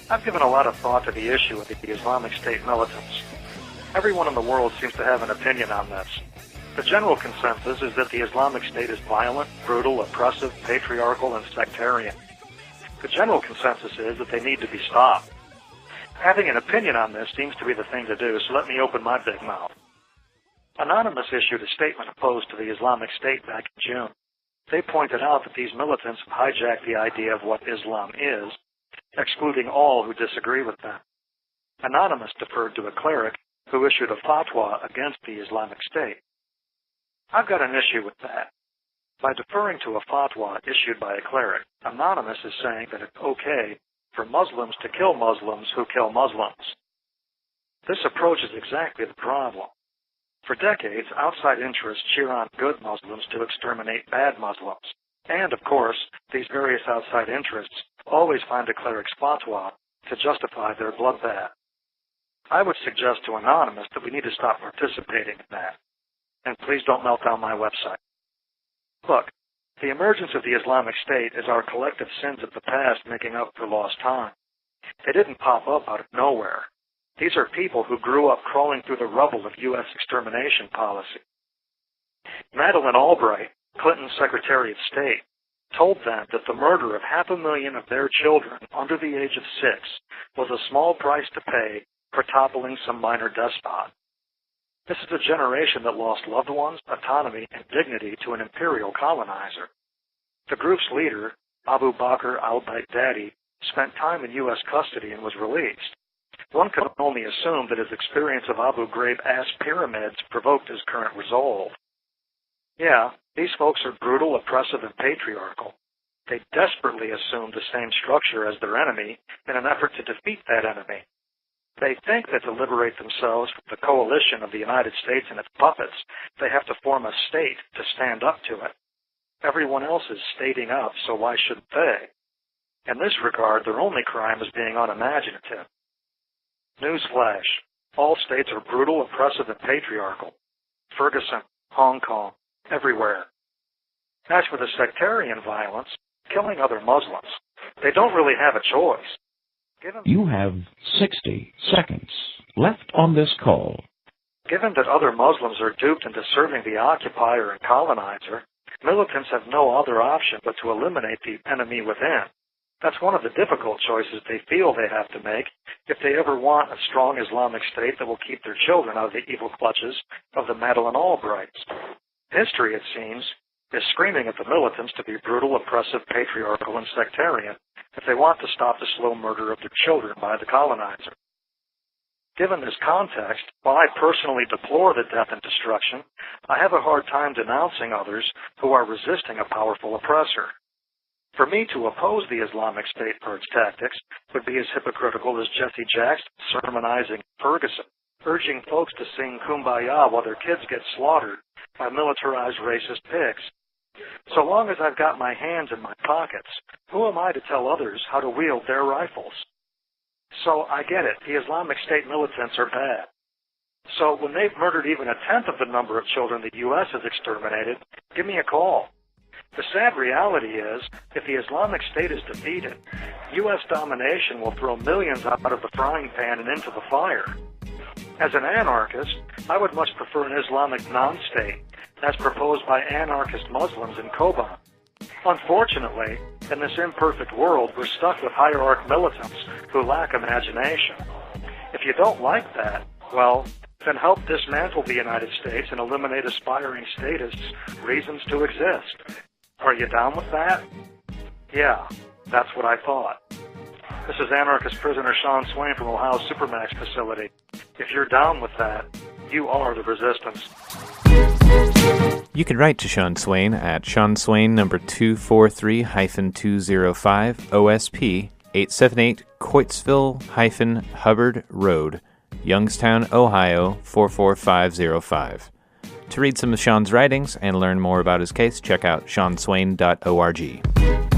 I've given a lot of thought to the issue of the Islamic State militants. Everyone in the world seems to have an opinion on this. The general consensus is that the Islamic State is violent, brutal, oppressive, patriarchal, and sectarian. The general consensus is that they need to be stopped. Having an opinion on this seems to be the thing to do, so let me open my big mouth. Anonymous issued a statement opposed to the Islamic State back in June. They pointed out that these militants have hijacked the idea of what Islam is, excluding all who disagree with them. Anonymous deferred to a cleric who issued a fatwa against the Islamic State. I've got an issue with that. By deferring to a fatwa issued by a cleric, Anonymous is saying that it's okay for Muslims to kill Muslims who kill Muslims. This approach is exactly the problem. For decades, outside interests cheer on good Muslims to exterminate bad Muslims. And, of course, these various outside interests always find a cleric's fatwa to justify their bloodbath. I would suggest to Anonymous that we need to stop participating in that. And please don't melt down my website. Look, the emergence of the Islamic State is our collective sins of the past making up for lost time. They didn't pop up out of nowhere. These are people who grew up crawling through the rubble of U.S. extermination policy. Madeleine Albright, Clinton's Secretary of State, told them that the murder of 500,000 of their children under the age of 6 was a small price to pay for toppling some minor despot. This is a generation that lost loved ones, autonomy, and dignity to an imperial colonizer. The group's leader, Abu Bakr al-Baghdadi, spent time in U.S. custody and was released. One could only assume that his experience of Abu Ghraib ass pyramids provoked his current resolve. Yeah, these folks are brutal, oppressive, and patriarchal. They desperately assume the same structure as their enemy in an effort to defeat that enemy. They think that to liberate themselves from the coalition of the United States and its puppets, they have to form a state to stand up to it. Everyone else is stating up, so why shouldn't they? In this regard, their only crime is being unimaginative. Newsflash. All states are brutal, oppressive, and patriarchal. Ferguson, Hong Kong, everywhere. As for the sectarian violence, killing other Muslims, they don't really have a choice. You have 60 seconds left on this call. Given that other Muslims are duped into serving the occupier and colonizer, militants have no other option but to eliminate the enemy within. That's one of the difficult choices they feel they have to make if they ever want a strong Islamic State that will keep their children out of the evil clutches of the Madeleine Albrights. History, it seems, is screaming at the militants to be brutal, oppressive, patriarchal, and sectarian if they want to stop the slow murder of their children by the colonizer. Given this context, while I personally deplore the death and destruction, I have a hard time denouncing others who are resisting a powerful oppressor. For me to oppose the Islamic State purge tactics would be as hypocritical as Jesse Jackson sermonizing Ferguson, urging folks to sing Kumbaya while their kids get slaughtered by militarized racist pigs. So long as I've got my hands in my pockets, who am I to tell others how to wield their rifles? So I get it, the Islamic State militants are bad. So when they've murdered even a tenth of the number of children the U.S. has exterminated, give me a call. The sad reality is, if the Islamic State is defeated, U.S. domination will throw millions out of the frying pan and into the fire. As an anarchist, I would much prefer an Islamic non-state, as proposed by anarchist Muslims in Kobani. Unfortunately, in this imperfect world, we're stuck with hierarch militants who lack imagination. If you don't like that, well, then help dismantle the United States and eliminate aspiring statists' reasons to exist. Are you down with that? Yeah, that's what I thought. This is anarchist prisoner Sean Swain from Ohio's Supermax facility. If you're down with that, you are the resistance. You can write to Sean Swain at Sean Swain number 243-205 OSP 878 Coitsville-Hubbard Rd, Youngstown, Ohio 44505. To read some of Sean's writings and learn more about his case, check out seanswain.org.